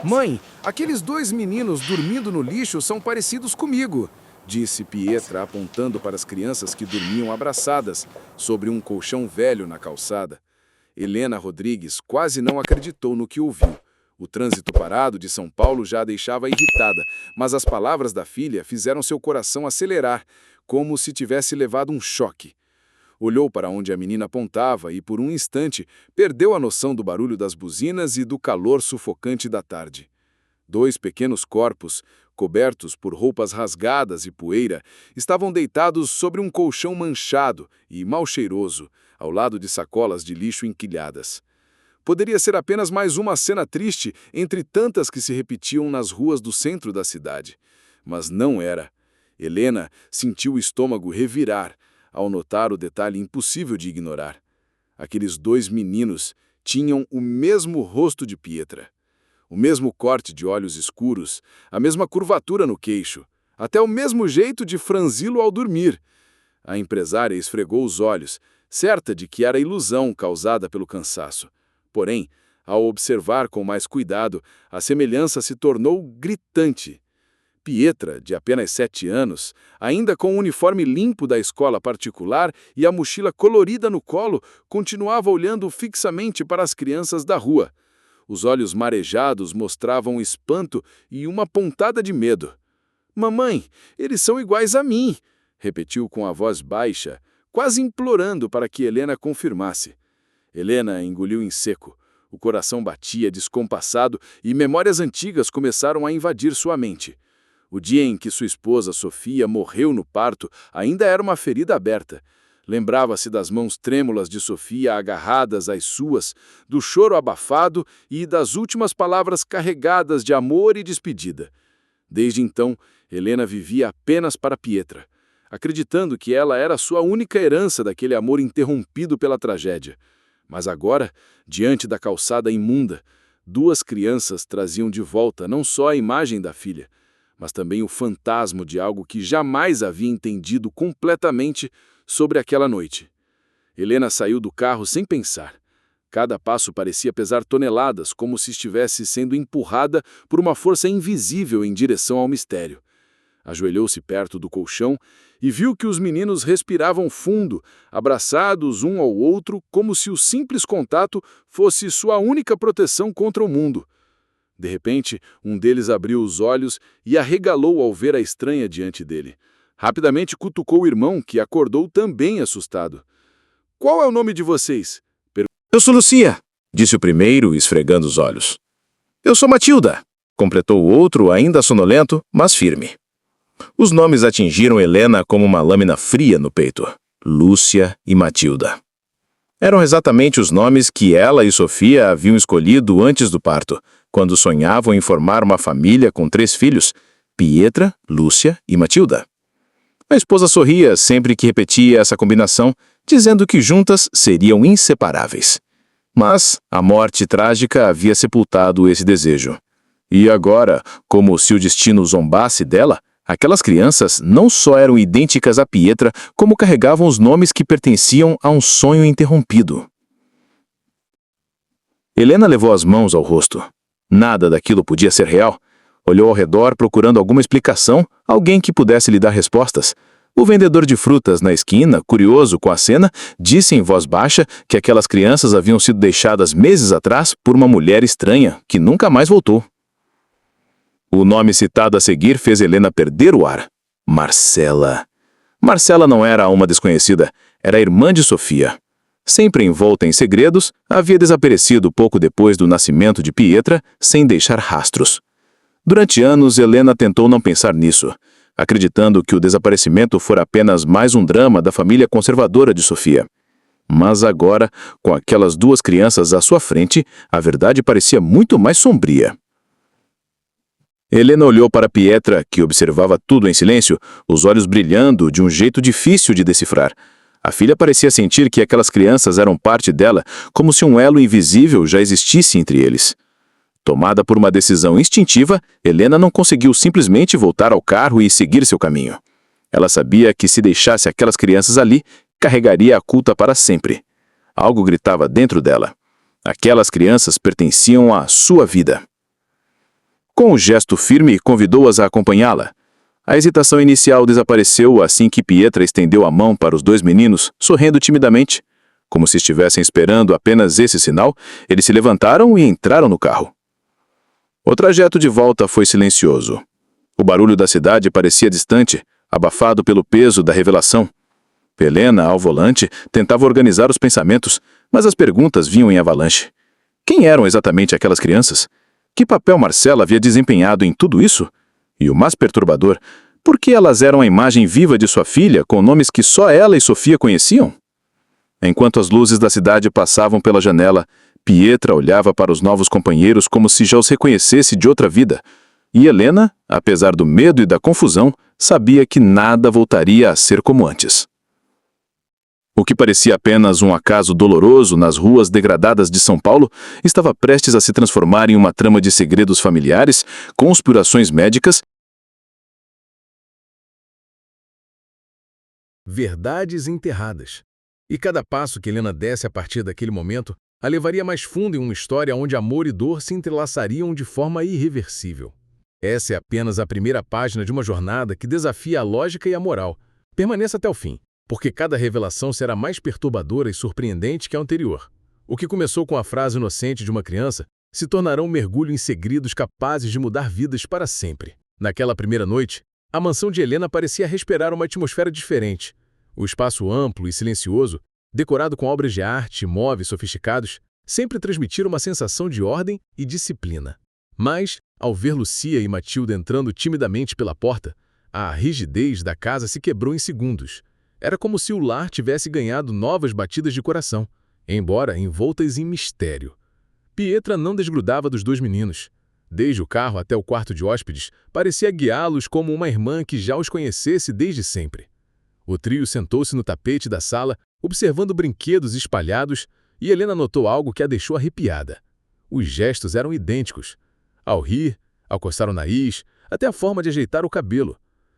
Mãe, aqueles dois meninos dormindo no lixo são parecidos comigo, disse Pietra, apontando para as crianças que dormiam abraçadas sobre um colchão velho na calçada. Helena Rodrigues quase não acreditou no que ouviu. O trânsito parado de São Paulo já a deixava irritada, mas as palavras da filha fizeram seu coração acelerar, como se tivesse levado um choque. Olhou para onde a menina apontava e, por um instante, perdeu a noção do barulho das buzinas e do calor sufocante da tarde. Dois pequenos corpos, cobertos por roupas rasgadas e poeira, estavam deitados sobre um colchão manchado e mal cheiroso, ao lado de sacolas de lixo enquilhadas. Poderia ser apenas mais uma cena triste entre tantas que se repetiam nas ruas do centro da cidade. Mas não era. Helena sentiu o estômago revirar ao notar o detalhe impossível de ignorar. Aqueles dois meninos tinham o mesmo rosto de Pietra. O mesmo corte de olhos escuros, a mesma curvatura no queixo, até o mesmo jeito de franzi-lo ao dormir. A empresária esfregou os olhos, certa de que era ilusão causada pelo cansaço. Porém, ao observar com mais cuidado, a semelhança se tornou gritante. Pietra, de apenas 7 anos, ainda com o uniforme limpo da escola particular e a mochila colorida no colo, continuava olhando fixamente para as crianças da rua. Os olhos marejados mostravam espanto e uma pontada de medo. "Mamãe, eles são iguais a mim", repetiu com a voz baixa, quase implorando para que Helena confirmasse. Helena engoliu em seco. O coração batia descompassado e memórias antigas começaram a invadir sua mente. O dia em que sua esposa, Sofia, morreu no parto ainda era uma ferida aberta. Lembrava-se das mãos trêmulas de Sofia agarradas às suas, do choro abafado e das últimas palavras carregadas de amor e despedida. Desde então, Helena vivia apenas para Pietra, acreditando que ela era sua única herança daquele amor interrompido pela tragédia. Mas agora, diante da calçada imunda, duas crianças traziam de volta não só a imagem da filha, mas também o fantasma de algo que jamais havia entendido completamente sobre aquela noite. Helena saiu do carro sem pensar. Cada passo parecia pesar toneladas, como se estivesse sendo empurrada por uma força invisível em direção ao mistério. Ajoelhou-se perto do colchão e viu que os meninos respiravam fundo, abraçados um ao outro, como se o simples contato fosse sua única proteção contra o mundo. De repente, um deles abriu os olhos e arregalou ao ver a estranha diante dele. Rapidamente cutucou o irmão, que acordou também assustado. "Qual é o nome de vocês?" "Eu sou Lucia", disse o primeiro, esfregando os olhos. "Eu sou Matilda", completou o outro, ainda sonolento, mas firme. Os nomes atingiram Helena como uma lâmina fria no peito. Lúcia e Matilda. Eram exatamente os nomes que ela e Sofia haviam escolhido antes do parto, quando sonhavam em formar uma família com 3 filhos, Pietra, Lúcia e Matilda. A esposa sorria sempre que repetia essa combinação, dizendo que juntas seriam inseparáveis. Mas a morte trágica havia sepultado esse desejo. E agora, como se o destino zombasse dela, aquelas crianças não só eram idênticas a Pietra, como carregavam os nomes que pertenciam a um sonho interrompido. Helena levou as mãos ao rosto. Nada daquilo podia ser real. Olhou ao redor procurando alguma explicação, alguém que pudesse lhe dar respostas. O vendedor de frutas na esquina, curioso com a cena, disse em voz baixa que aquelas crianças haviam sido deixadas meses atrás por uma mulher estranha, que nunca mais voltou. O nome citado a seguir fez Helena perder o ar. Marcela. Marcela não era uma desconhecida, era a irmã de Sofia. Sempre envolta em segredos, havia desaparecido pouco depois do nascimento de Pietra, sem deixar rastros. Durante anos, Helena tentou não pensar nisso, acreditando que o desaparecimento fora apenas mais um drama da família conservadora de Sofia. Mas agora, com aquelas duas crianças à sua frente, a verdade parecia muito mais sombria. Helena olhou para Pietra, que observava tudo em silêncio, os olhos brilhando de um jeito difícil de decifrar. A filha parecia sentir que aquelas crianças eram parte dela, como se um elo invisível já existisse entre eles. Tomada por uma decisão instintiva, Helena não conseguiu simplesmente voltar ao carro e seguir seu caminho. Ela sabia que se deixasse aquelas crianças ali, carregaria a culpa para sempre. Algo gritava dentro dela. Aquelas crianças pertenciam à sua vida. Com um gesto firme, convidou-as a acompanhá-la. A hesitação inicial desapareceu assim que Pietra estendeu a mão para os dois meninos, sorrindo timidamente. Como se estivessem esperando apenas esse sinal, eles se levantaram e entraram no carro. O trajeto de volta foi silencioso. O barulho da cidade parecia distante, abafado pelo peso da revelação. Helena, ao volante, tentava organizar os pensamentos, mas as perguntas vinham em avalanche. Quem eram exatamente aquelas crianças? Que papel Marcela havia desempenhado em tudo isso? E o mais perturbador, por que elas eram a imagem viva de sua filha, com nomes que só ela e Sofia conheciam? Enquanto as luzes da cidade passavam pela janela, Pietra olhava para os novos companheiros como se já os reconhecesse de outra vida. E Helena, apesar do medo e da confusão, sabia que nada voltaria a ser como antes. O que parecia apenas um acaso doloroso nas ruas degradadas de São Paulo estava prestes a se transformar em uma trama de segredos familiares, conspirações médicas, verdades enterradas. E cada passo que Helena desse a partir daquele momento a levaria mais fundo em uma história onde amor e dor se entrelaçariam de forma irreversível. Essa é apenas a primeira página de uma jornada que desafia a lógica e a moral. Permaneça até o fim, porque cada revelação será mais perturbadora e surpreendente que a anterior. O que começou com a frase inocente de uma criança se tornará um mergulho em segredos capazes de mudar vidas para sempre. Naquela primeira noite, a mansão de Helena parecia respirar uma atmosfera diferente. O espaço amplo e silencioso, decorado com obras de arte e móveis sofisticados, sempre transmitira uma sensação de ordem e disciplina. Mas, ao ver Lucia e Matilda entrando timidamente pela porta, a rigidez da casa se quebrou em segundos. Era como se o lar tivesse ganhado novas batidas de coração, embora envoltas em mistério. Pietra não desgrudava dos dois meninos. Desde o carro até o quarto de hóspedes, parecia guiá-los como uma irmã que já os conhecesse desde sempre. O trio sentou-se no tapete da sala, observando brinquedos espalhados, e Helena notou algo que a deixou arrepiada. Os gestos eram idênticos. Ao rir, ao coçar o nariz, até a forma de ajeitar o cabelo.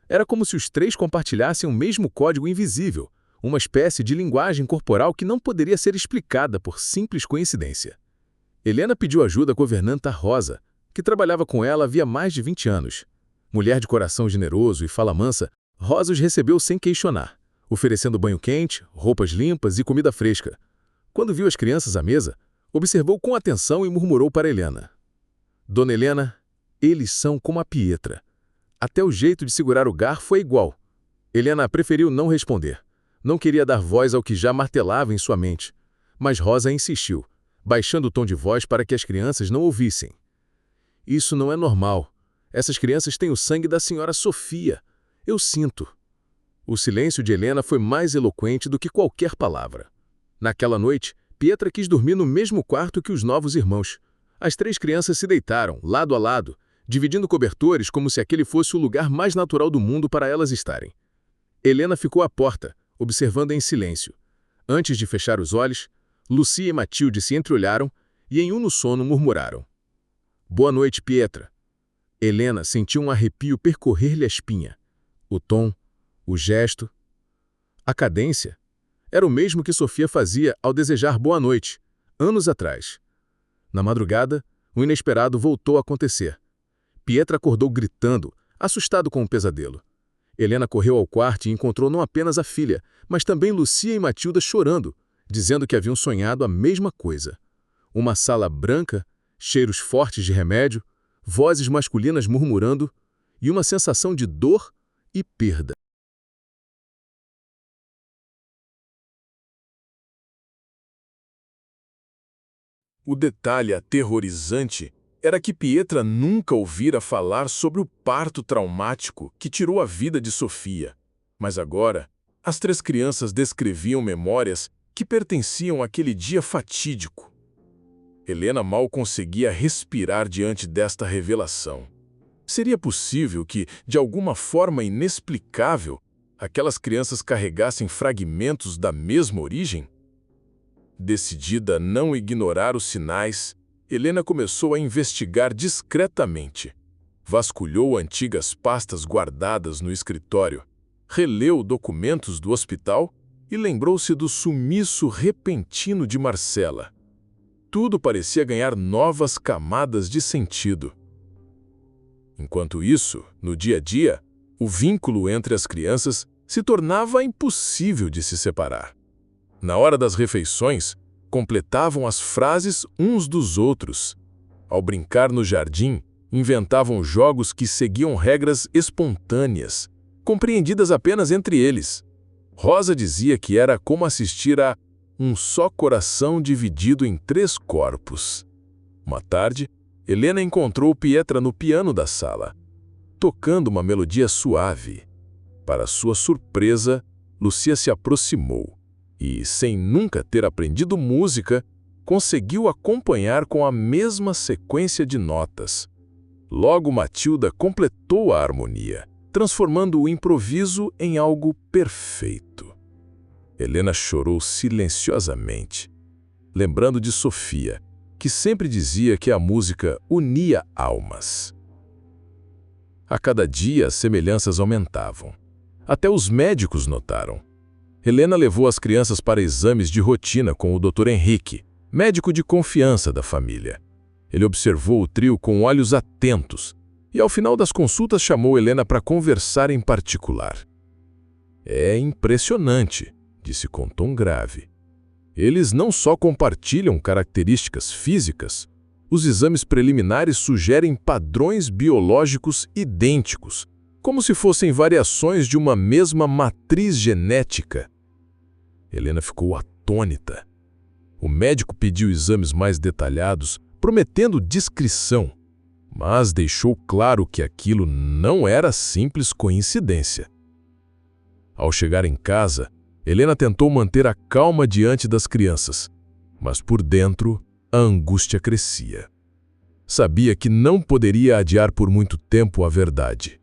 Era como se os três compartilhassem o mesmo código invisível, uma espécie de linguagem corporal que não poderia ser explicada por simples coincidência. Helena pediu ajuda à governanta Rosa, que trabalhava com ela havia mais de 20 anos. Mulher de coração generoso e fala mansa, Rosa os recebeu sem questionar, oferecendo banho quente, roupas limpas e comida fresca. Quando viu as crianças à mesa, observou com atenção e murmurou para Helena: Dona Helena, eles são como a Pietra. Até o jeito de segurar o garfo é igual. Helena preferiu não responder. Não queria dar voz ao que já martelava em sua mente. Mas Rosa insistiu, baixando o tom de voz para que as crianças não ouvissem. Isso não é normal. Essas crianças têm o sangue da senhora Sofia. Eu sinto. O silêncio de Helena foi mais eloquente do que qualquer palavra. Naquela noite, Pietra quis dormir no mesmo quarto que os novos irmãos. As três crianças se deitaram, lado a lado, dividindo cobertores como se aquele fosse o lugar mais natural do mundo para elas estarem. Helena ficou à porta, observando em silêncio. Antes de fechar os olhos, Lucia e Matilde se entreolharam e em uníssono murmuraram: Boa noite, Pietra. Helena sentiu um arrepio percorrer-lhe a espinha. O tom, o gesto, a cadência, era o mesmo que Sofia fazia ao desejar boa noite, anos atrás. Na madrugada, o inesperado voltou a acontecer. Pietra acordou gritando, assustado com o pesadelo. Helena correu ao quarto e encontrou não apenas a filha, mas também Lucia e Matilda chorando, dizendo que haviam sonhado a mesma coisa. Uma sala branca, cheiros fortes de remédio, vozes masculinas murmurando e uma sensação de dor e perda. O detalhe aterrorizante era que Pietra nunca ouvira falar sobre o parto traumático que tirou a vida de Sofia. Mas agora, as três crianças descreviam memórias que pertenciam àquele dia fatídico. Helena mal conseguia respirar diante desta revelação. Seria possível que, de alguma forma inexplicável, aquelas crianças carregassem fragmentos da mesma origem? Decidida a não ignorar os sinais, Helena começou a investigar discretamente. Vasculhou antigas pastas guardadas no escritório, releu documentos do hospital e lembrou-se do sumiço repentino de Marcela. Tudo parecia ganhar novas camadas de sentido. Enquanto isso, no dia a dia, o vínculo entre as crianças se tornava impossível de se separar. Na hora das refeições, completavam as frases uns dos outros. Ao brincar no jardim, inventavam jogos que seguiam regras espontâneas, compreendidas apenas entre eles. Rosa dizia que era como assistir a um só coração dividido em 3 corpos. Uma tarde, Helena encontrou Pietra no piano da sala, tocando uma melodia suave. Para sua surpresa, Lucia se aproximou e, sem nunca ter aprendido música, conseguiu acompanhar com a mesma sequência de notas. Logo, Matilda completou a harmonia, transformando o improviso em algo perfeito. Helena chorou silenciosamente, lembrando de Sofia, que sempre dizia que a música unia almas. A cada dia, as semelhanças aumentavam. Até os médicos notaram. Helena levou as crianças para exames de rotina com o Dr. Henrique, médico de confiança da família. Ele observou o trio com olhos atentos e, ao final das consultas, chamou Helena para conversar em particular. É impressionante, disse com tom grave. Eles não só compartilham características físicas, os exames preliminares sugerem padrões biológicos idênticos, como se fossem variações de uma mesma matriz genética. Helena ficou atônita. O médico pediu exames mais detalhados, prometendo discrição, mas deixou claro que aquilo não era simples coincidência. Ao chegar em casa, Helena tentou manter a calma diante das crianças, mas por dentro a angústia crescia. Sabia que não poderia adiar por muito tempo a verdade.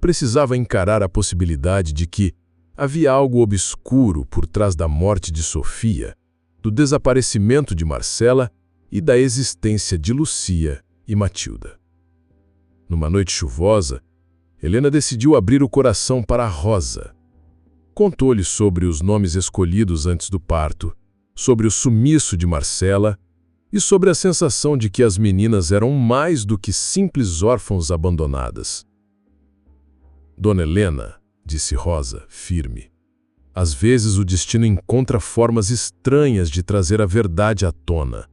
Precisava encarar a possibilidade de que havia algo obscuro por trás da morte de Sofia, do desaparecimento de Marcela e da existência de Lucia e Matilda. Numa noite chuvosa, Helena decidiu abrir o coração para Rosa. Contou-lhe sobre os nomes escolhidos antes do parto, sobre o sumiço de Marcela e sobre a sensação de que as meninas eram mais do que simples órfãos abandonadas. Dona Helena, disse Rosa, firme, às vezes o destino encontra formas estranhas de trazer a verdade à tona,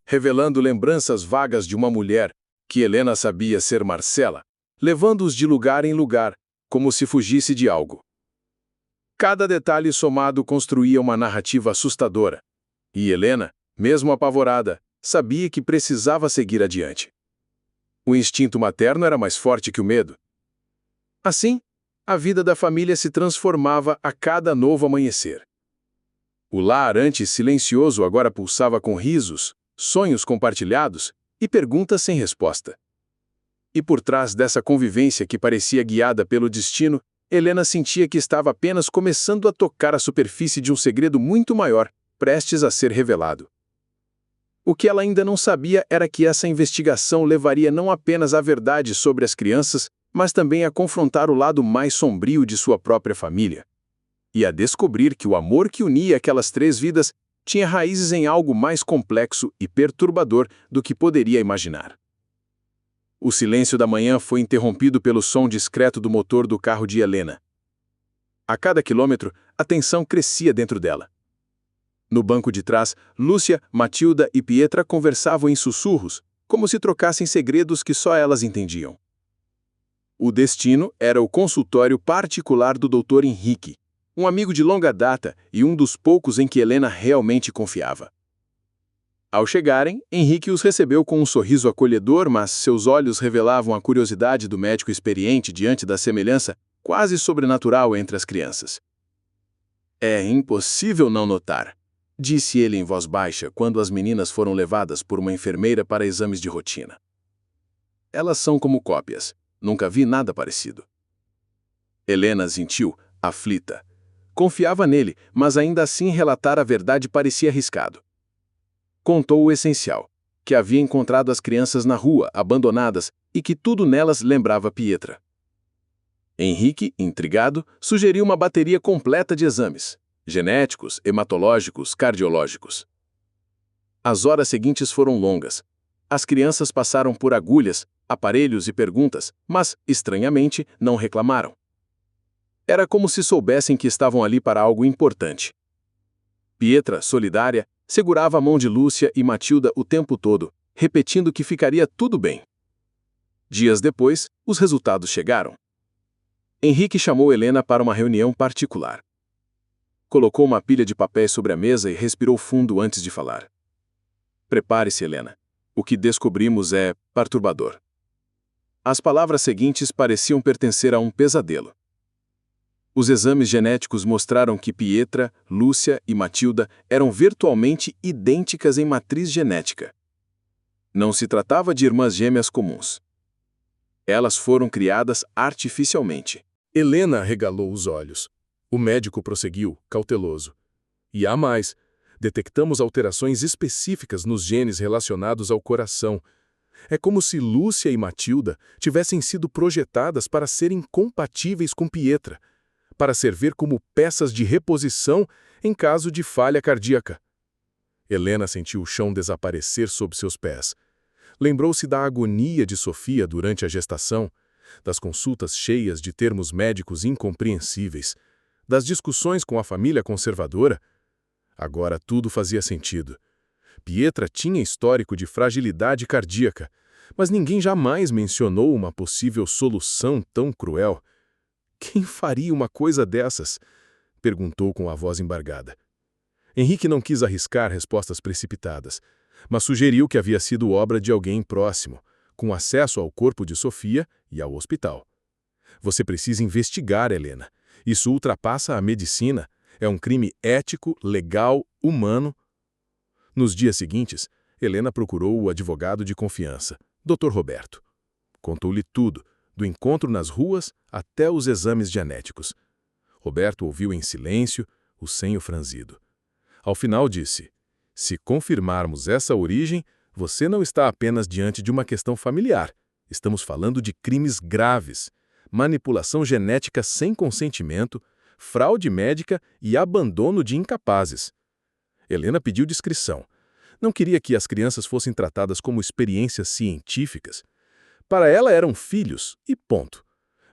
revelando lembranças vagas de uma mulher que Helena sabia ser Marcela, levando-os de lugar em lugar, como se fugisse de algo. Cada detalhe somado construía uma narrativa assustadora, e Helena, mesmo apavorada, sabia que precisava seguir adiante. O instinto materno era mais forte que o medo. Assim, a vida da família se transformava a cada novo amanhecer. O lar antes silencioso agora pulsava com risos, sonhos compartilhados e perguntas sem resposta. E por trás dessa convivência que parecia guiada pelo destino, Helena sentia que estava apenas começando a tocar a superfície de um segredo muito maior, prestes a ser revelado. O que ela ainda não sabia era que essa investigação levaria não apenas à verdade sobre as crianças, mas também a confrontar o lado mais sombrio de sua própria família. E a descobrir que o amor que unia aquelas 3 vidas tinha raízes em algo mais complexo e perturbador do que poderia imaginar. O silêncio da manhã foi interrompido pelo som discreto do motor do carro de Helena. A cada quilômetro, a tensão crescia dentro dela. No banco de trás, Lúcia, Matilda e Pietra conversavam em sussurros, como se trocassem segredos que só elas entendiam. O destino era o consultório particular do Dr. Henrique, um amigo de longa data e um dos poucos em que Helena realmente confiava. Ao chegarem, Henrique os recebeu com um sorriso acolhedor, mas seus olhos revelavam a curiosidade do médico experiente diante da semelhança quase sobrenatural entre as crianças. É impossível não notar, disse ele em voz baixa quando as meninas foram levadas por uma enfermeira para exames de rotina. Elas são como cópias. Nunca vi nada parecido. Helena sentiu, aflita. Confiava nele, mas ainda assim relatar a verdade parecia arriscado. Contou o essencial, que havia encontrado as crianças na rua, abandonadas, e que tudo nelas lembrava Pietra. Henrique, intrigado, sugeriu uma bateria completa de exames, genéticos, hematológicos, cardiológicos. As horas seguintes foram longas. As crianças passaram por agulhas, aparelhos e perguntas, mas, estranhamente, não reclamaram. Era como se soubessem que estavam ali para algo importante. Pietra, solidária, segurava a mão de Lúcia e Matilda o tempo todo, repetindo que ficaria tudo bem. Dias depois, os resultados chegaram. Henrique chamou Helena para uma reunião particular. Colocou uma pilha de papéis sobre a mesa e respirou fundo antes de falar. Prepare-se, Helena. O que descobrimos é perturbador. As palavras seguintes pareciam pertencer a um pesadelo. Os exames genéticos mostraram que Pietra, Lúcia e Matilda eram virtualmente idênticas em matriz genética. Não se tratava de irmãs gêmeas comuns. Elas foram criadas artificialmente. Helena regalou os olhos. O médico prosseguiu, cauteloso. E há mais. Detectamos alterações específicas nos genes relacionados ao coração. É como se Lúcia e Matilda tivessem sido projetadas para serem compatíveis com Pietra, para servir como peças de reposição em caso de falha cardíaca. Helena sentiu o chão desaparecer sob seus pés. Lembrou-se da agonia de Sofia durante a gestação, das consultas cheias de termos médicos incompreensíveis, das discussões com a família conservadora. Agora tudo fazia sentido. Pietra tinha histórico de fragilidade cardíaca, mas ninguém jamais mencionou uma possível solução tão cruel. Quem faria uma coisa dessas? Perguntou com a voz embargada. Henrique não quis arriscar respostas precipitadas, mas sugeriu que havia sido obra de alguém próximo, com acesso ao corpo de Sofia e ao hospital. Você precisa investigar, Helena. Isso ultrapassa a medicina. É um crime ético, legal, humano. Nos dias seguintes, Helena procurou o advogado de confiança, Dr. Roberto. Contou-lhe tudo, do encontro nas ruas até os exames genéticos. Roberto ouviu em silêncio, o senho franzido. Ao final disse: se confirmarmos essa origem, você não está apenas diante de uma questão familiar. Estamos falando de crimes graves, manipulação genética sem consentimento, fraude médica e abandono de incapazes. Helena pediu discrição. Não queria que as crianças fossem tratadas como experiências científicas. Para ela eram filhos, e ponto.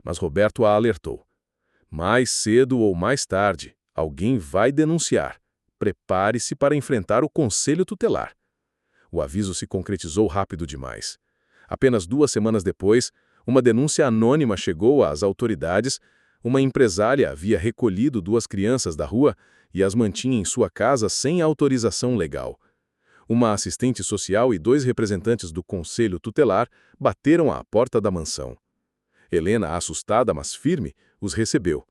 Mas Roberto a alertou. Mais cedo ou mais tarde, alguém vai denunciar. Prepare-se para enfrentar o conselho tutelar. O aviso se concretizou rápido demais. Apenas 2 semanas depois, uma denúncia anônima chegou às autoridades. Uma empresária havia recolhido 2 crianças da rua e as mantinha em sua casa sem autorização legal. Uma assistente social e 2 representantes do conselho tutelar bateram à porta da mansão. Helena, assustada, mas firme, os recebeu.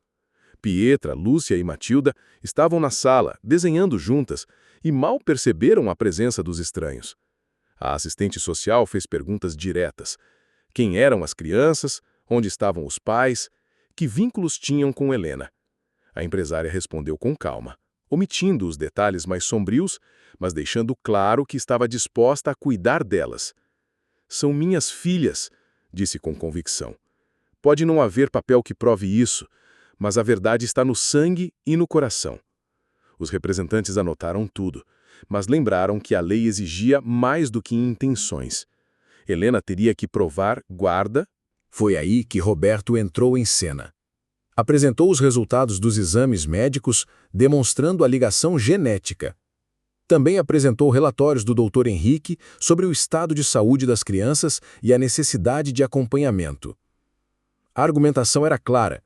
Pietra, Lúcia e Matilda estavam na sala, desenhando juntas, e mal perceberam a presença dos estranhos. A assistente social fez perguntas diretas. Quem eram as crianças? Onde estavam os pais? Que vínculos tinham com Helena? A empresária respondeu com calma, omitindo os detalhes mais sombrios, mas deixando claro que estava disposta a cuidar delas. São minhas filhas, disse com convicção. Pode não haver papel que prove isso, mas a verdade está no sangue e no coração. Os representantes anotaram tudo, mas lembraram que a lei exigia mais do que intenções. Helena teria que provar guarda. Foi aí que Roberto entrou em cena. Apresentou os resultados dos exames médicos, demonstrando a ligação genética. Também apresentou relatórios do Dr. Henrique sobre o estado de saúde das crianças e a necessidade de acompanhamento. A argumentação era clara.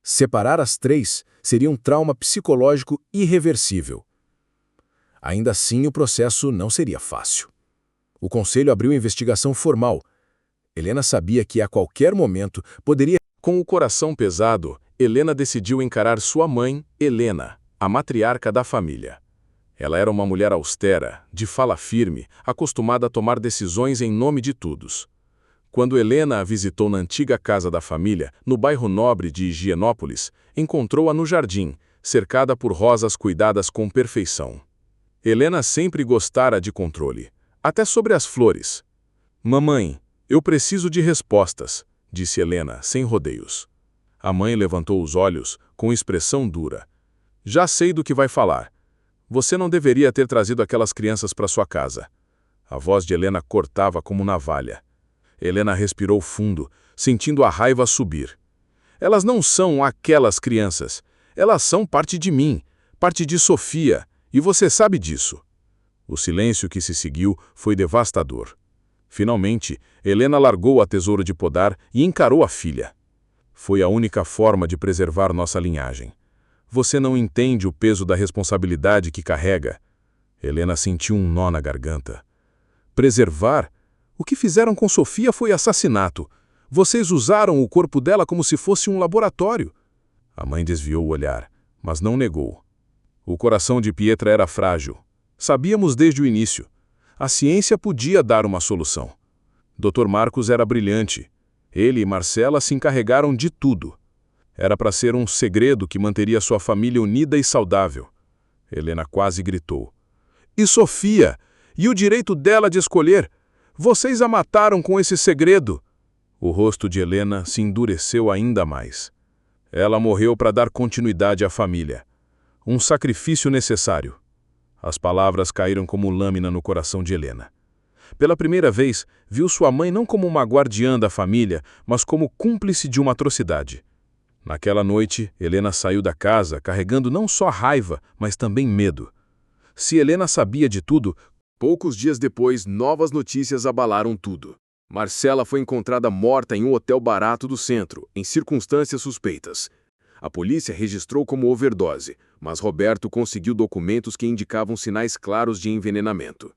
Separar as 3 seria um trauma psicológico irreversível. Ainda assim, o processo não seria fácil. O conselho abriu investigação formal. Helena sabia que a qualquer momento poderia... Com o coração pesado, Helena decidiu encarar sua mãe, Helena, a matriarca da família. Ela era uma mulher austera, de fala firme, acostumada a tomar decisões em nome de todos. Quando Helena a visitou na antiga casa da família, no bairro nobre de Higienópolis, encontrou-a no jardim, cercada por rosas cuidadas com perfeição. Helena sempre gostara de controle, até sobre as flores. Mamãe, eu preciso de respostas, disse Helena, sem rodeios. A mãe levantou os olhos, com expressão dura. Já sei do que vai falar. Você não deveria ter trazido aquelas crianças para sua casa. A voz de Helena cortava como navalha. Helena respirou fundo, sentindo a raiva subir. Elas não são aquelas crianças. Elas são parte de mim, parte de Sofia, e você sabe disso. O silêncio que se seguiu foi devastador. Finalmente, Helena largou a tesoura de podar e encarou a filha. Foi a única forma de preservar nossa linhagem. Você não entende o peso da responsabilidade que carrega. Helena sentiu um nó na garganta. Preservar? O que fizeram com Sofia foi assassinato. Vocês usaram o corpo dela como se fosse um laboratório. A mãe desviou o olhar, mas não negou. O coração de Pietra era frágil. Sabíamos desde o início. A ciência podia dar uma solução. Dr. Marcos era brilhante. Ele e Marcela se encarregaram de tudo. Era para ser um segredo que manteria sua família unida e saudável. Helena quase gritou. E Sofia? E o direito dela de escolher? Vocês a mataram com esse segredo. O rosto de Helena se endureceu ainda mais. Ela morreu para dar continuidade à família. Um sacrifício necessário. As palavras caíram como lâmina no coração de Helena. Pela primeira vez, viu sua mãe não como uma guardiã da família, mas como cúmplice de uma atrocidade. Naquela noite, Helena saiu da casa carregando não só raiva, mas também medo. Se Helena sabia de tudo, poucos dias depois, novas notícias abalaram tudo. Marcela foi encontrada morta em um hotel barato do centro, em circunstâncias suspeitas. A polícia registrou como overdose, mas Roberto conseguiu documentos que indicavam sinais claros de envenenamento.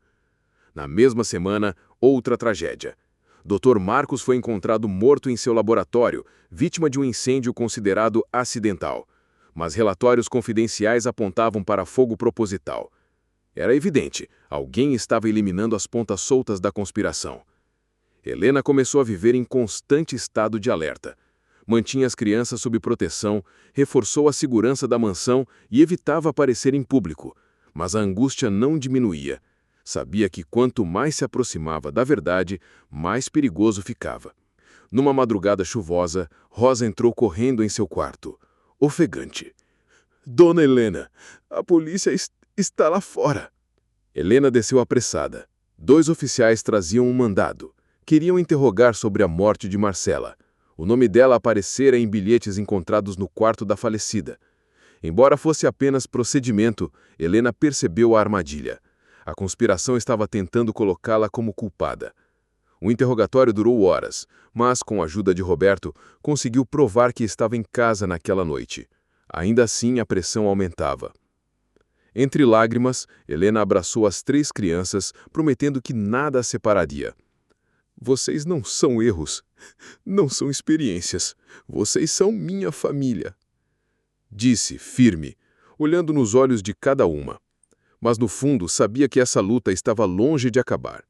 Na mesma semana, outra tragédia. Dr. Marcos foi encontrado morto em seu laboratório, vítima de um incêndio considerado acidental. Mas relatórios confidenciais apontavam para fogo proposital. Era evidente, alguém estava eliminando as pontas soltas da conspiração. Helena começou a viver em constante estado de alerta. Mantinha as crianças sob proteção, reforçou a segurança da mansão e evitava aparecer em público. Mas a angústia não diminuía. Sabia que quanto mais se aproximava da verdade, mais perigoso ficava. Numa madrugada chuvosa, Rosa entrou correndo em seu quarto, ofegante. Dona Helena, a polícia está lá fora. Helena desceu apressada. 2 oficiais traziam um mandado. Queriam interrogar sobre a morte de Marcela. O nome dela aparecera em bilhetes encontrados no quarto da falecida. Embora fosse apenas procedimento, Helena percebeu a armadilha. A conspiração estava tentando colocá-la como culpada. O interrogatório durou horas, mas, com a ajuda de Roberto, conseguiu provar que estava em casa naquela noite. Ainda assim, a pressão aumentava. Entre lágrimas, Helena abraçou as 3 crianças, prometendo que nada as separaria. Vocês não são erros, não são experiências. Vocês são minha família. Disse, firme, olhando nos olhos de cada uma. Mas no fundo sabia que essa luta estava longe de acabar.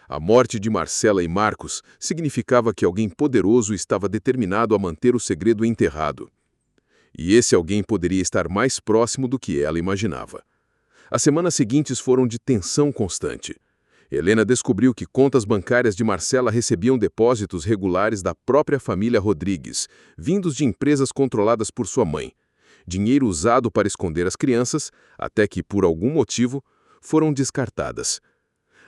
A morte de Marcela e Marcos significava que alguém poderoso estava determinado a manter o segredo enterrado. E esse alguém poderia estar mais próximo do que ela imaginava. As semanas seguintes foram de tensão constante. Helena descobriu que contas bancárias de Marcela recebiam depósitos regulares da própria família Rodrigues, vindos de empresas controladas por sua mãe. Dinheiro usado para esconder as crianças, até que, por algum motivo, foram descartadas.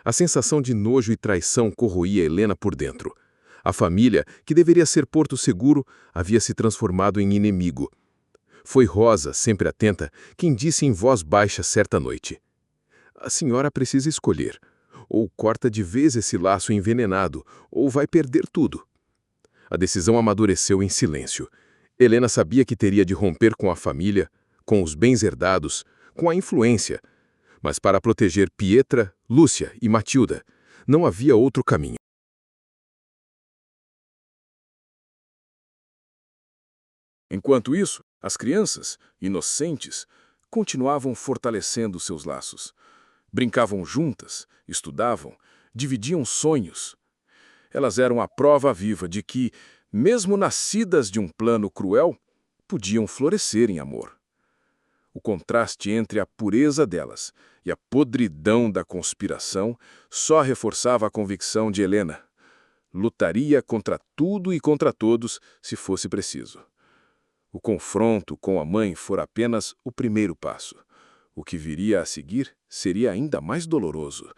A sensação de nojo e traição corroía Helena por dentro. A família, que deveria ser porto seguro, havia se transformado em inimigo. Foi Rosa, sempre atenta, quem disse em voz baixa certa noite: "A senhora precisa escolher. Ou corta de vez esse laço envenenado, ou vai perder tudo." A decisão amadureceu em silêncio. Helena sabia que teria de romper com a família, com os bens herdados, com a influência. Mas para proteger Pietra, Lúcia e Matilda, não havia outro caminho. Enquanto isso, as crianças, inocentes, continuavam fortalecendo seus laços. Brincavam juntas, estudavam, dividiam sonhos. Elas eram a prova viva de que, mesmo nascidas de um plano cruel, podiam florescer em amor. O contraste entre a pureza delas e a podridão da conspiração só reforçava a convicção de Helena. Lutaria contra tudo e contra todos, se fosse preciso. O confronto com a mãe fora apenas o primeiro passo. O que viria a seguir seria ainda mais doloroso,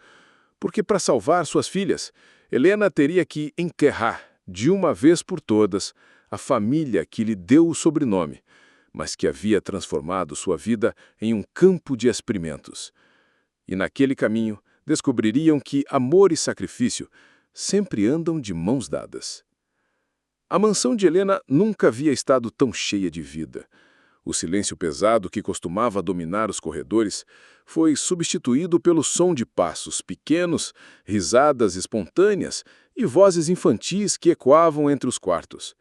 porque para salvar suas filhas, Helena teria que enterrar, de uma vez por todas, a família que lhe deu o sobrenome, mas que havia transformado sua vida em um campo de experimentos. E naquele caminho, descobririam que amor e sacrifício sempre andam de mãos dadas. A mansão de Helena nunca havia estado tão cheia de vida. O silêncio pesado que costumava dominar os corredores foi substituído pelo som de passos pequenos, risadas espontâneas e vozes infantis que ecoavam entre os quartos.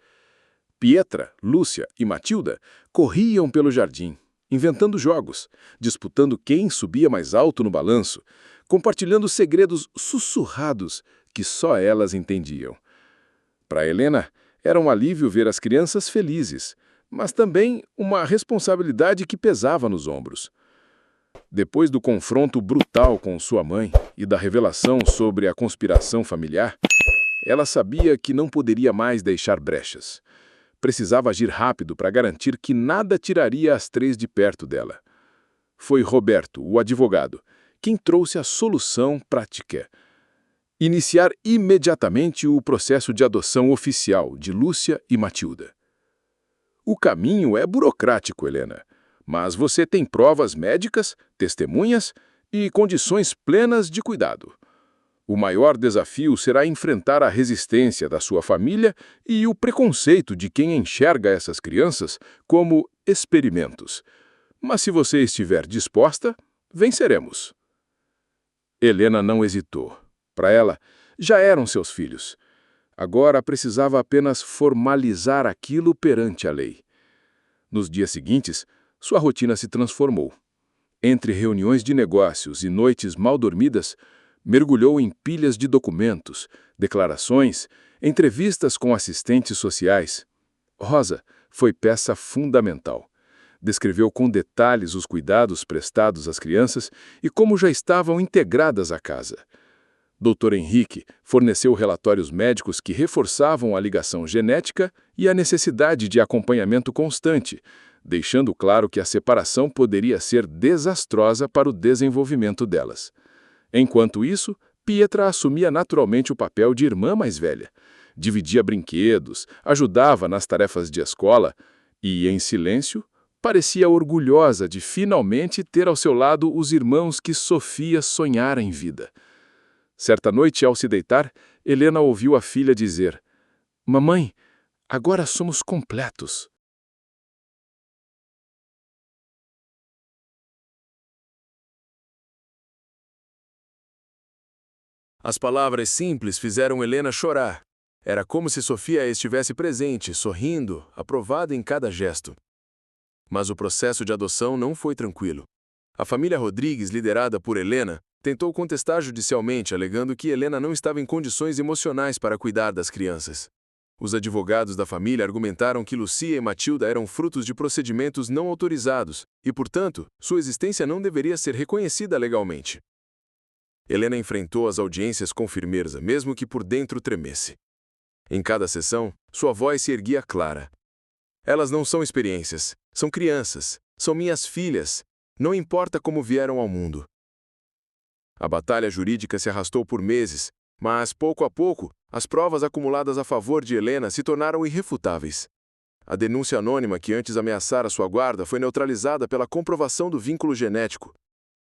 Pietra, Lúcia e Matilda corriam pelo jardim, inventando jogos, disputando quem subia mais alto no balanço, compartilhando segredos sussurrados que só elas entendiam. Para Helena, era um alívio ver as crianças felizes, mas também uma responsabilidade que pesava nos ombros. Depois do confronto brutal com sua mãe e da revelação sobre a conspiração familiar, ela sabia que não poderia mais deixar brechas. Precisava agir rápido para garantir que nada tiraria as três de perto dela. Foi Roberto, o advogado, quem trouxe a solução prática: iniciar imediatamente o processo de adoção oficial de Lúcia e Matilda. O caminho é burocrático, Helena, mas você tem provas médicas, testemunhas e condições plenas de cuidado. O maior desafio será enfrentar a resistência da sua família e o preconceito de quem enxerga essas crianças como experimentos. Mas se você estiver disposta, venceremos. Helena não hesitou. Para ela, já eram seus filhos. Agora precisava apenas formalizar aquilo perante a lei. Nos dias seguintes, sua rotina se transformou. Entre reuniões de negócios e noites mal dormidas, mergulhou em pilhas de documentos, declarações, entrevistas com assistentes sociais. Rosa foi peça fundamental. Descreveu com detalhes os cuidados prestados às crianças e como já estavam integradas à casa. Dr. Henrique forneceu relatórios médicos que reforçavam a ligação genética e a necessidade de acompanhamento constante, deixando claro que a separação poderia ser desastrosa para o desenvolvimento delas. Enquanto isso, Pietra assumia naturalmente o papel de irmã mais velha. Dividia brinquedos, ajudava nas tarefas de escola e, em silêncio, parecia orgulhosa de finalmente ter ao seu lado os irmãos que Sofia sonhara em vida. Certa noite, ao se deitar, Helena ouviu a filha dizer: "Mamãe, agora somos completos." As palavras simples fizeram Helena chorar. Era como se Sofia estivesse presente, sorrindo, aprovada em cada gesto. Mas o processo de adoção não foi tranquilo. A família Rodrigues, liderada por Helena, tentou contestar judicialmente, alegando que Helena não estava em condições emocionais para cuidar das crianças. Os advogados da família argumentaram que Lúcia e Matilda eram frutos de procedimentos não autorizados e, portanto, sua existência não deveria ser reconhecida legalmente. Helena enfrentou as audiências com firmeza, mesmo que por dentro tremesse. Em cada sessão, sua voz se erguia clara. "Elas não são experiências, são crianças, são minhas filhas, não importa como vieram ao mundo." A batalha jurídica se arrastou por meses, mas, pouco a pouco, as provas acumuladas a favor de Helena se tornaram irrefutáveis. A denúncia anônima que antes ameaçara sua guarda foi neutralizada pela comprovação do vínculo genético.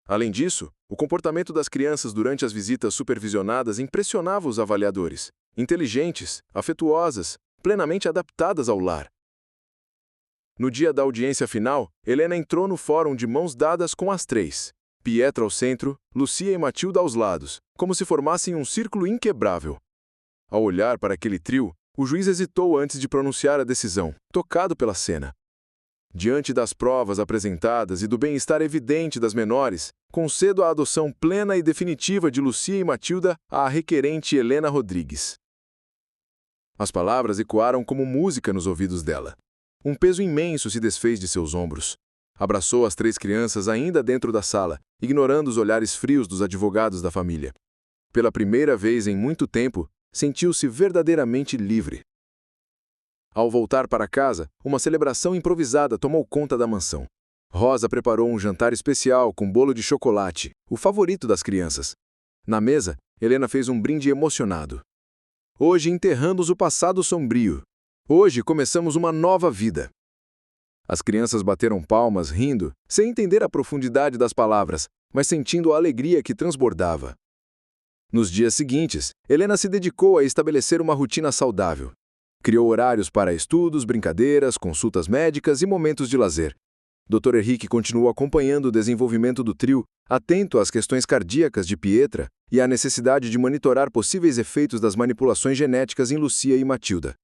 Além disso, o comportamento das crianças durante as visitas supervisionadas impressionava os avaliadores. Inteligentes, afetuosas, plenamente adaptadas ao lar. No dia da audiência final, Helena entrou no fórum de mãos dadas com as três. Pietra ao centro, Lúcia e Matilda aos lados, como se formassem um círculo inquebrável. Ao olhar para aquele trio, o juiz hesitou antes de pronunciar a decisão, tocado pela cena. Diante das provas apresentadas e do bem-estar evidente das menores, concedo a adoção plena e definitiva de Lúcia e Matilda à requerente Helena Rodrigues. As palavras ecoaram como música nos ouvidos dela. Um peso imenso se desfez de seus ombros. Abraçou as três crianças ainda dentro da sala, ignorando os olhares frios dos advogados da família. Pela primeira vez em muito tempo, sentiu-se verdadeiramente livre. Ao voltar para casa, uma celebração improvisada tomou conta da mansão. Rosa preparou um jantar especial com bolo de chocolate, o favorito das crianças. Na mesa, Helena fez um brinde emocionado. Hoje enterramos o passado sombrio. Hoje começamos uma nova vida. As crianças bateram palmas, rindo, sem entender a profundidade das palavras, mas sentindo a alegria que transbordava. Nos dias seguintes, Helena se dedicou a estabelecer uma rotina saudável. Criou horários para estudos, brincadeiras, consultas médicas e momentos de lazer. Dr. Henrique continuou acompanhando o desenvolvimento do trio, atento às questões cardíacas de Pietra e à necessidade de monitorar possíveis efeitos das manipulações genéticas em Lucia e Matilda.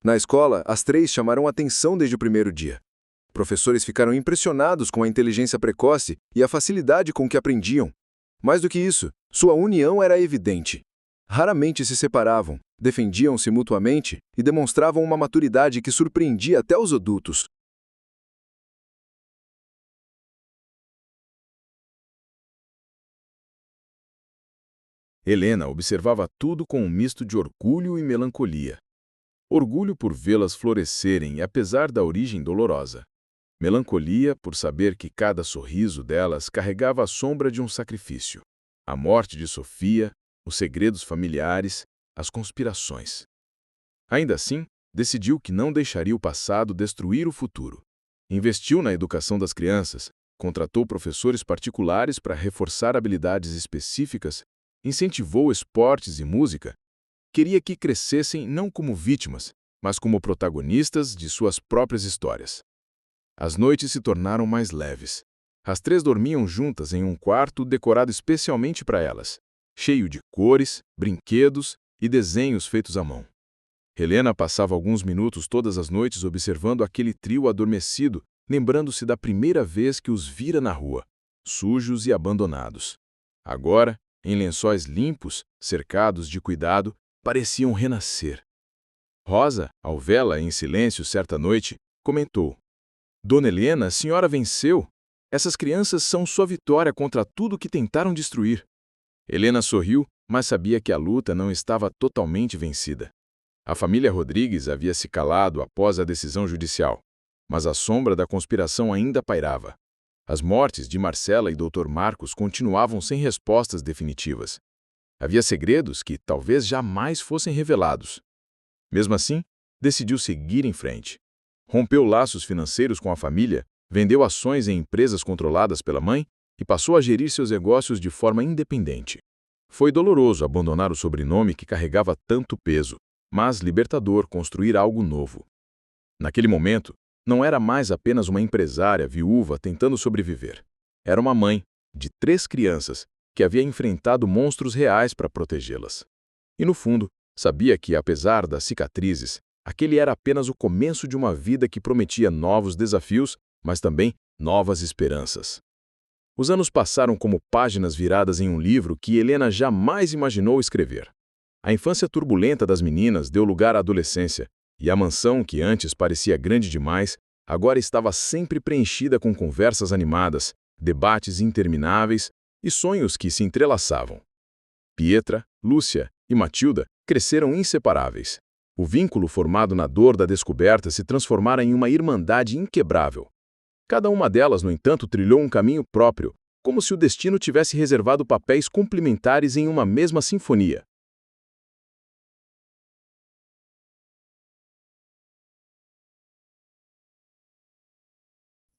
Na escola, as três chamaram atenção desde o primeiro dia. Professores ficaram impressionados com a inteligência precoce e a facilidade com que aprendiam. Mais do que isso, sua união era evidente. Raramente se separavam, defendiam-se mutuamente e demonstravam uma maturidade que surpreendia até os adultos. Helena observava tudo com um misto de orgulho e melancolia. Orgulho por vê-las florescerem, apesar da origem dolorosa. Melancolia por saber que cada sorriso delas carregava a sombra de um sacrifício. A morte de Sofia, os segredos familiares, as conspirações. Ainda assim, decidiu que não deixaria o passado destruir o futuro. Investiu na educação das crianças, contratou professores particulares para reforçar habilidades específicas, incentivou esportes e música. Queria que crescessem não como vítimas, mas como protagonistas de suas próprias histórias. As noites se tornaram mais leves. As três dormiam juntas em um quarto decorado especialmente para elas, cheio de cores, brinquedos e desenhos feitos à mão. Helena passava alguns minutos todas as noites observando aquele trio adormecido, lembrando-se da primeira vez que os vira na rua, sujos e abandonados. Agora, em lençóis limpos, cercados de cuidado, pareciam renascer. Rosa, ao vê-la em silêncio certa noite, comentou: "Dona Helena, a senhora venceu. Essas crianças são sua vitória contra tudo que tentaram destruir." Helena sorriu, mas sabia que a luta não estava totalmente vencida. A família Rodrigues havia se calado após a decisão judicial, mas a sombra da conspiração ainda pairava. As mortes de Marcela e Dr. Marcos continuavam sem respostas definitivas. Havia segredos que talvez jamais fossem revelados. Mesmo assim, decidiu seguir em frente. Rompeu laços financeiros com a família, vendeu ações em empresas controladas pela mãe e passou a gerir seus negócios de forma independente. Foi doloroso abandonar o sobrenome que carregava tanto peso, mas libertador construir algo novo. Naquele momento, não era mais apenas uma empresária viúva tentando sobreviver. Era uma mãe, de 3 crianças, que havia enfrentado monstros reais para protegê-las. E no fundo, sabia que, apesar das cicatrizes, aquele era apenas o começo de uma vida que prometia novos desafios, mas também novas esperanças. Os anos passaram como páginas viradas em um livro que Helena jamais imaginou escrever. A infância turbulenta das meninas deu lugar à adolescência, e a mansão, que antes parecia grande demais, agora estava sempre preenchida com conversas animadas, debates intermináveis e sonhos que se entrelaçavam. Pietra, Lúcia e Matilda cresceram inseparáveis. O vínculo formado na dor da descoberta se transformara em uma irmandade inquebrável. Cada uma delas, no entanto, trilhou um caminho próprio, como se o destino tivesse reservado papéis complementares em uma mesma sinfonia.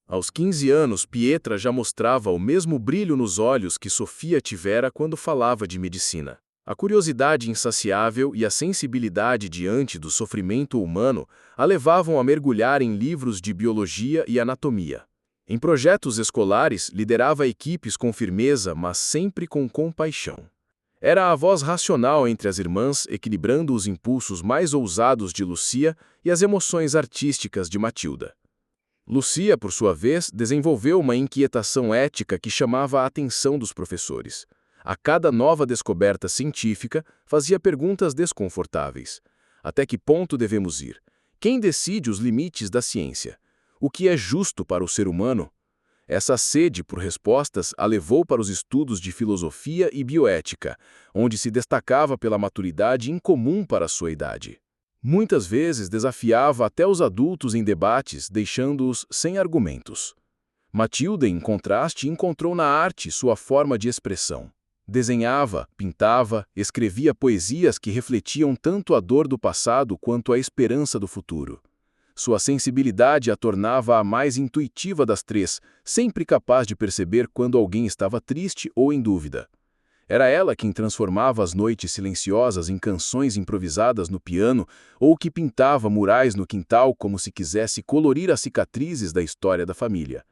Aos 15 anos, Pietra já mostrava o mesmo brilho nos olhos que Sofia tivera quando falava de medicina. A curiosidade insaciável e a sensibilidade diante do sofrimento humano a levavam a mergulhar em livros de biologia e anatomia. Em projetos escolares, liderava equipes com firmeza, mas sempre com compaixão. Era a voz racional entre as irmãs, equilibrando os impulsos mais ousados de Lucia e as emoções artísticas de Matilda. Lucia, por sua vez, desenvolveu uma inquietação ética que chamava a atenção dos professores. A cada nova descoberta científica, fazia perguntas desconfortáveis. Até que ponto devemos ir? Quem decide os limites da ciência? O que é justo para o ser humano? Essa sede por respostas a levou para os estudos de filosofia e bioética, onde se destacava pela maturidade incomum para sua idade. Muitas vezes desafiava até os adultos em debates, deixando-os sem argumentos. Matilda, em contraste, encontrou na arte sua forma de expressão. Desenhava, pintava, escrevia poesias que refletiam tanto a dor do passado quanto a esperança do futuro. Sua sensibilidade a tornava a mais intuitiva das três, sempre capaz de perceber quando alguém estava triste ou em dúvida. Era ela quem transformava as noites silenciosas em canções improvisadas no piano ou que pintava murais no quintal como se quisesse colorir as cicatrizes da história da família.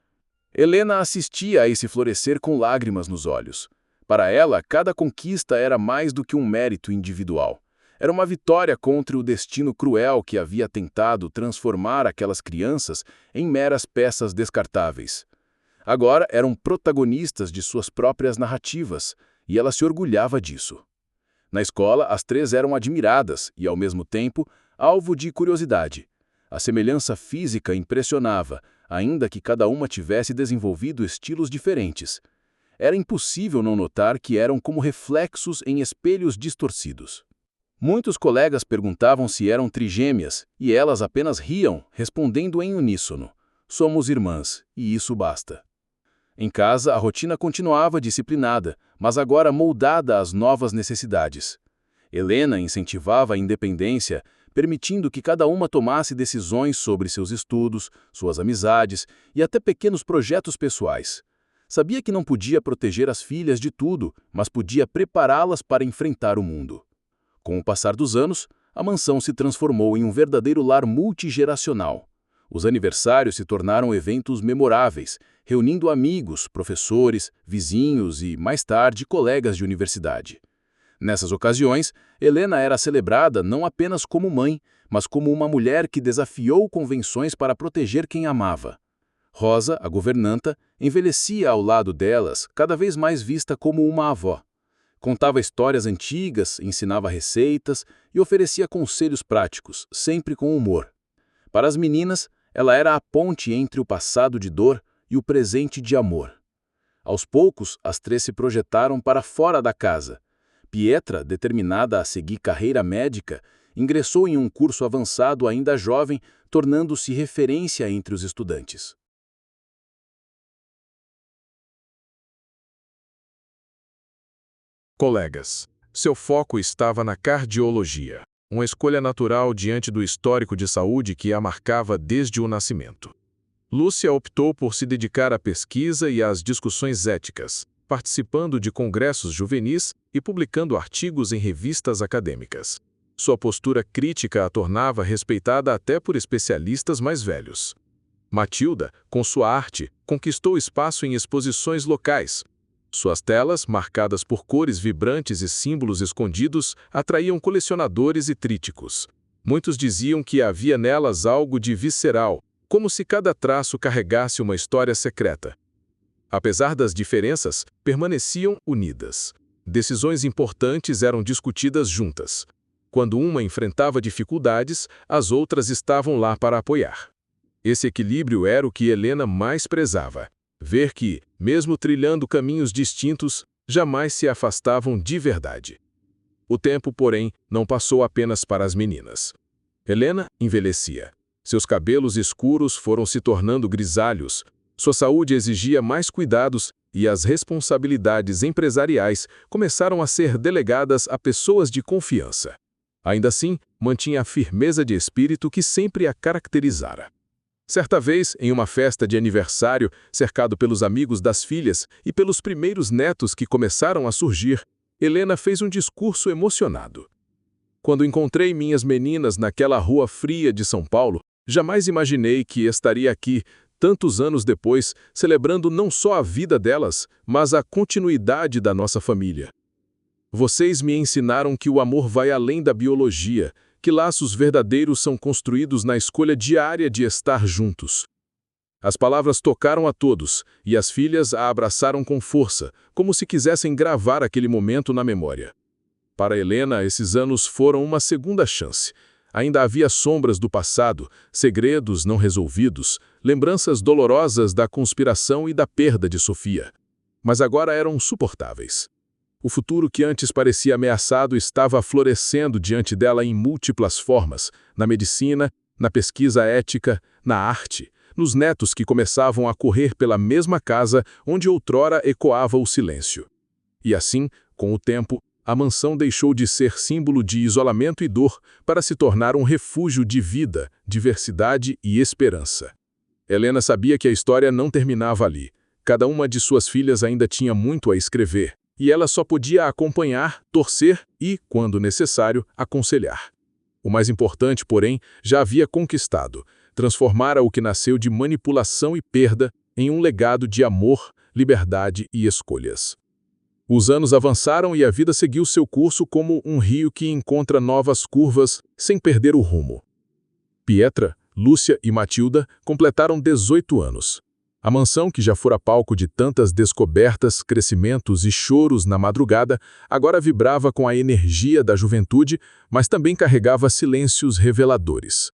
Helena assistia a esse florescer com lágrimas nos olhos. Para ela, cada conquista era mais do que um mérito individual. Era uma vitória contra o destino cruel que havia tentado transformar aquelas crianças em meras peças descartáveis. Agora eram protagonistas de suas próprias narrativas, e ela se orgulhava disso. Na escola, as três eram admiradas e, ao mesmo tempo, alvo de curiosidade. A semelhança física impressionava, ainda que cada uma tivesse desenvolvido estilos diferentes. Era impossível não notar que eram como reflexos em espelhos distorcidos. Muitos colegas perguntavam se eram trigêmeas, e elas apenas riam, respondendo em uníssono: "Somos irmãs, e isso basta." Em casa, a rotina continuava disciplinada, mas agora moldada às novas necessidades. Helena incentivava a independência, permitindo que cada uma tomasse decisões sobre seus estudos, suas amizades e até pequenos projetos pessoais. Sabia que não podia proteger as filhas de tudo, mas podia prepará-las para enfrentar o mundo. Com o passar dos anos, a mansão se transformou em um verdadeiro lar multigeracional. Os aniversários se tornaram eventos memoráveis, reunindo amigos, professores, vizinhos e, mais tarde, colegas de universidade. Nessas ocasiões, Helena era celebrada não apenas como mãe, mas como uma mulher que desafiou convenções para proteger quem amava. Rosa, a governanta, envelhecia ao lado delas, cada vez mais vista como uma avó. Contava histórias antigas, ensinava receitas e oferecia conselhos práticos, sempre com humor. Para as meninas, ela era a ponte entre o passado de dor e o presente de amor. Aos poucos, as três se projetaram para fora da casa. Pietra, determinada a seguir carreira médica, ingressou em um curso avançado ainda jovem, tornando-se referência entre os estudantes. Colegas, seu foco estava na cardiologia, uma escolha natural diante do histórico de saúde que a marcava desde o nascimento. Lúcia optou por se dedicar à pesquisa e às discussões éticas, participando de congressos juvenis e publicando artigos em revistas acadêmicas. Sua postura crítica a tornava respeitada até por especialistas mais velhos. Matilda, com sua arte, conquistou espaço em exposições locais. Suas telas, marcadas por cores vibrantes e símbolos escondidos, atraíam colecionadores e críticos. Muitos diziam que havia nelas algo de visceral, como se cada traço carregasse uma história secreta. Apesar das diferenças, permaneciam unidas. Decisões importantes eram discutidas juntas. Quando uma enfrentava dificuldades, as outras estavam lá para apoiar. Esse equilíbrio era o que Helena mais prezava. Ver que, mesmo trilhando caminhos distintos, jamais se afastavam de verdade. O tempo, porém, não passou apenas para as meninas. Helena envelhecia. Seus cabelos escuros foram se tornando grisalhos, sua saúde exigia mais cuidados e as responsabilidades empresariais começaram a ser delegadas a pessoas de confiança. Ainda assim, mantinha a firmeza de espírito que sempre a caracterizara. Certa vez, em uma festa de aniversário, cercado pelos amigos das filhas e pelos primeiros netos que começaram a surgir, Helena fez um discurso emocionado. Quando encontrei minhas meninas naquela rua fria de São Paulo, jamais imaginei que estaria aqui, tantos anos depois, celebrando não só a vida delas, mas a continuidade da nossa família. Vocês me ensinaram que o amor vai além da biologia, que laços verdadeiros são construídos na escolha diária de estar juntos. As palavras tocaram a todos, e as filhas a abraçaram com força, como se quisessem gravar aquele momento na memória. Para Helena, esses anos foram uma segunda chance. Ainda havia sombras do passado, segredos não resolvidos, lembranças dolorosas da conspiração e da perda de Sofia. Mas agora eram suportáveis. O futuro que antes parecia ameaçado estava florescendo diante dela em múltiplas formas, na medicina, na pesquisa ética, na arte, nos netos que começavam a correr pela mesma casa onde outrora ecoava o silêncio. E assim, Com o tempo, a mansão deixou de ser símbolo de isolamento e dor para se tornar um refúgio de vida, diversidade e esperança. Helena sabia que a história não terminava ali. Cada uma de suas filhas ainda tinha muito a escrever, e ela só podia acompanhar, torcer e, quando necessário, aconselhar. O mais importante, porém, já havia conquistado: transformara o que nasceu de manipulação e perda em um legado de amor, liberdade e escolhas. Os anos avançaram e a vida seguiu seu curso como um rio que encontra novas curvas sem perder o rumo. Pietra, Lúcia e Matilda completaram 18 anos. A mansão, que já fora palco de tantas descobertas, crescimentos e choros na madrugada, agora vibrava com a energia da juventude, mas também carregava silêncios reveladores.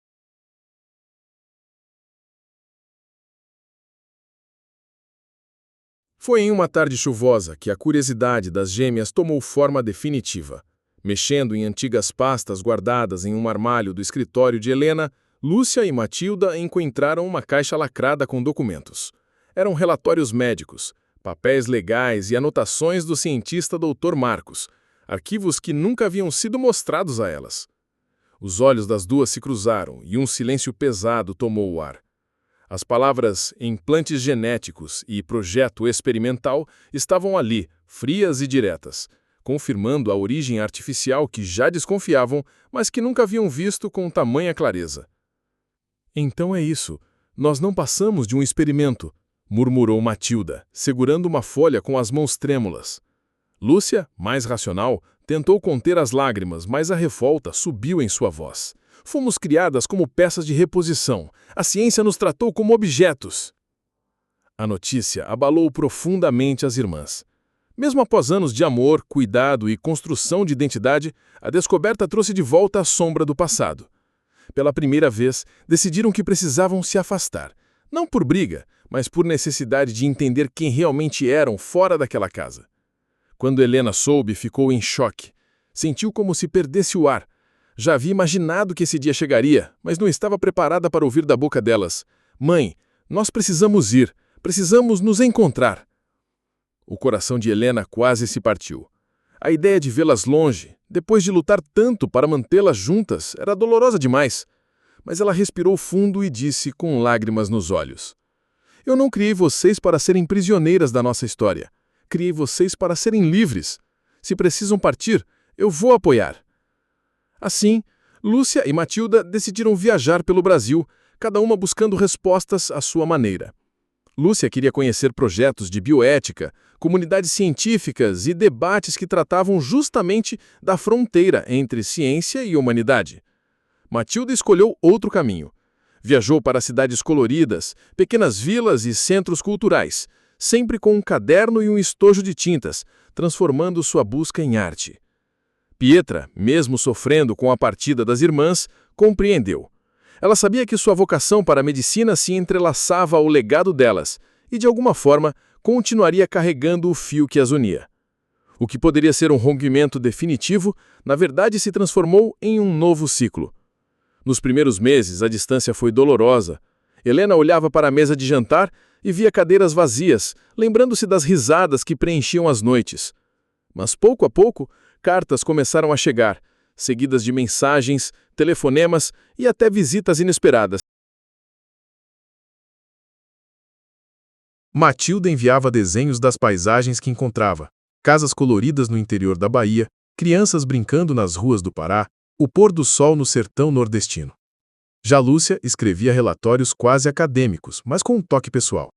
Foi em uma tarde chuvosa que a curiosidade das gêmeas tomou forma definitiva. Mexendo em antigas pastas guardadas em um armário do escritório de Helena, Lúcia e Matilda encontraram uma caixa lacrada com documentos. Eram relatórios médicos, papéis legais e anotações do cientista Dr. Marcos, arquivos que nunca haviam sido mostrados a elas. Os olhos das duas se cruzaram e um silêncio pesado tomou o ar. As palavras implantes genéticos e projeto experimental estavam ali, frias e diretas, confirmando a origem artificial que já desconfiavam, mas que nunca haviam visto com tamanha clareza. Então é isso. Nós não passamos de um experimento, murmurou Matilda, segurando uma folha com as mãos trêmulas. Lúcia, mais racional, tentou conter as lágrimas, mas a revolta subiu em sua voz. Fomos criadas como peças de reposição. A ciência nos tratou como objetos. A notícia abalou profundamente as irmãs. Mesmo após anos de amor, cuidado e construção de identidade, a descoberta trouxe de volta a sombra do passado. Pela primeira vez, decidiram que precisavam se afastar. Não por briga, mas por necessidade de entender quem realmente eram fora daquela casa. Quando Helena soube, ficou em choque. Sentiu como se perdesse o ar. Já havia imaginado que esse dia chegaria, mas não estava preparada para ouvir da boca delas: "Mãe, nós precisamos ir, precisamos nos encontrar." O coração de Helena quase se partiu. A ideia de vê-las longe, depois de lutar tanto para mantê-las juntas, era dolorosa demais. Mas ela respirou fundo e disse com lágrimas nos olhos: "Eu não criei vocês para serem prisioneiras da nossa história. Criei vocês para serem livres. Se precisam partir, eu vou apoiar." Assim, Lúcia e Matilda decidiram viajar pelo Brasil, cada uma buscando respostas à sua maneira. Lúcia queria conhecer projetos de bioética, comunidades científicas e debates que tratavam justamente da fronteira entre ciência e humanidade. Matilda escolheu outro caminho. Viajou para cidades coloridas, pequenas vilas e centros culturais, sempre com um caderno e um estojo de tintas, transformando sua busca em arte. Pietra, mesmo sofrendo com a partida das irmãs, compreendeu. Ela sabia que sua vocação para a medicina se entrelaçava ao legado delas e, de alguma forma, continuaria carregando o fio que as unia. O que poderia ser um rompimento definitivo, na verdade se transformou em um novo ciclo. Nos primeiros meses, a distância foi dolorosa. Helena olhava para a mesa de jantar e via cadeiras vazias, lembrando-se das risadas que preenchiam as noites. Mas, pouco a pouco, cartas começaram a chegar, seguidas de mensagens, telefonemas e até visitas inesperadas. Matilda enviava desenhos das paisagens que encontrava: casas coloridas no interior da Bahia, crianças brincando nas ruas do Pará, o pôr do sol no sertão nordestino. Já Lúcia escrevia relatórios quase acadêmicos, mas com um toque pessoal.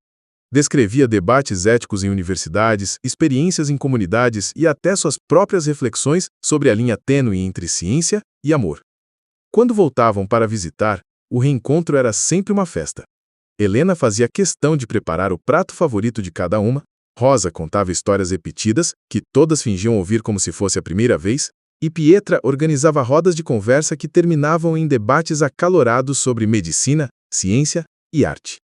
Descrevia debates éticos em universidades, experiências em comunidades e até suas próprias reflexões sobre a linha tênue entre ciência e amor. Quando voltavam para visitar, o reencontro era sempre uma festa. Helena fazia questão de preparar o prato favorito de cada uma, Rosa contava histórias repetidas, que todas fingiam ouvir como se fosse a primeira vez, e Pietra organizava rodas de conversa que terminavam em debates acalorados sobre medicina, ciência e arte.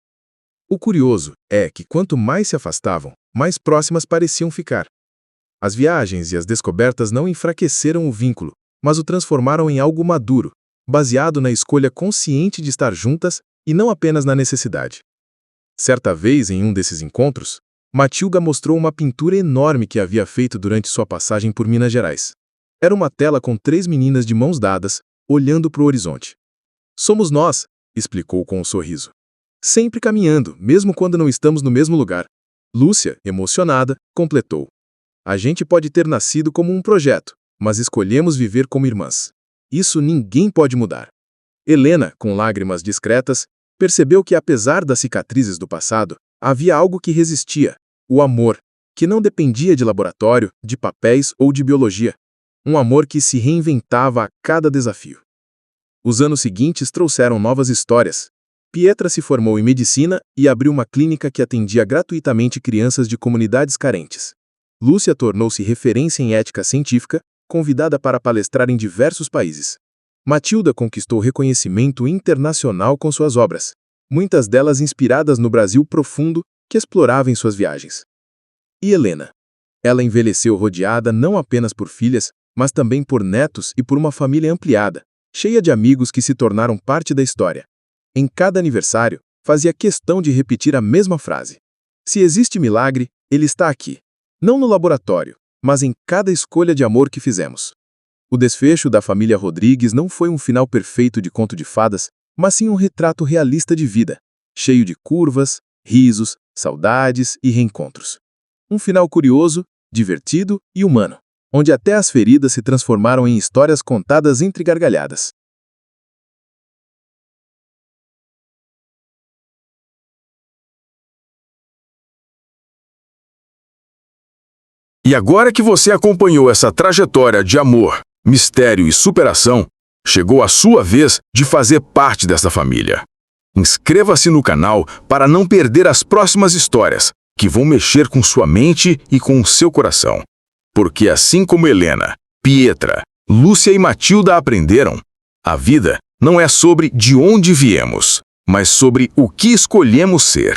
O curioso é que quanto mais se afastavam, mais próximas pareciam ficar. As viagens e as descobertas não enfraqueceram o vínculo, mas o transformaram em algo maduro, baseado na escolha consciente de estar juntas e não apenas na necessidade. Certa vez, em um desses encontros, Matilda mostrou uma pintura enorme que havia feito durante sua passagem por Minas Gerais. Era uma tela com 3 meninas de mãos dadas, olhando para o horizonte. Somos nós, explicou com um sorriso. Sempre caminhando, mesmo quando não estamos no mesmo lugar. Lúcia, emocionada, completou. A gente pode ter nascido como um projeto, mas escolhemos viver como irmãs. Isso ninguém pode mudar. Helena, com lágrimas discretas, percebeu que apesar das cicatrizes do passado, havia algo que resistia, o amor, que não dependia de laboratório, de papéis ou de biologia. Um amor que se reinventava a cada desafio. Os anos seguintes trouxeram novas histórias. Pietra se formou em medicina e abriu uma clínica que atendia gratuitamente crianças de comunidades carentes. Lúcia tornou-se referência em ética científica, convidada para palestrar em diversos países. Matilda conquistou reconhecimento internacional com suas obras, muitas delas inspiradas no Brasil profundo que explorava em suas viagens. E Helena? Ela envelheceu rodeada não apenas por filhas, mas também por netos e por uma família ampliada, cheia de amigos que se tornaram parte da história. Em cada aniversário, fazia questão de repetir a mesma frase. Se existe milagre, ele está aqui. Não no laboratório, mas em cada escolha de amor que fizemos. O desfecho da família Rodrigues não foi um final perfeito de conto de fadas, mas sim um retrato realista de vida, cheio de curvas, risos, saudades e reencontros. Um final curioso, divertido e humano, onde até as feridas se transformaram em histórias contadas entre gargalhadas. E agora que você acompanhou essa trajetória de amor, mistério e superação, chegou a sua vez de fazer parte dessa família. Inscreva-se no canal para não perder as próximas histórias, que vão mexer com sua mente e com o seu coração. Porque assim como Helena, Pietra, Lúcia e Matilda aprenderam, a vida não é sobre de onde viemos, mas sobre o que escolhemos ser.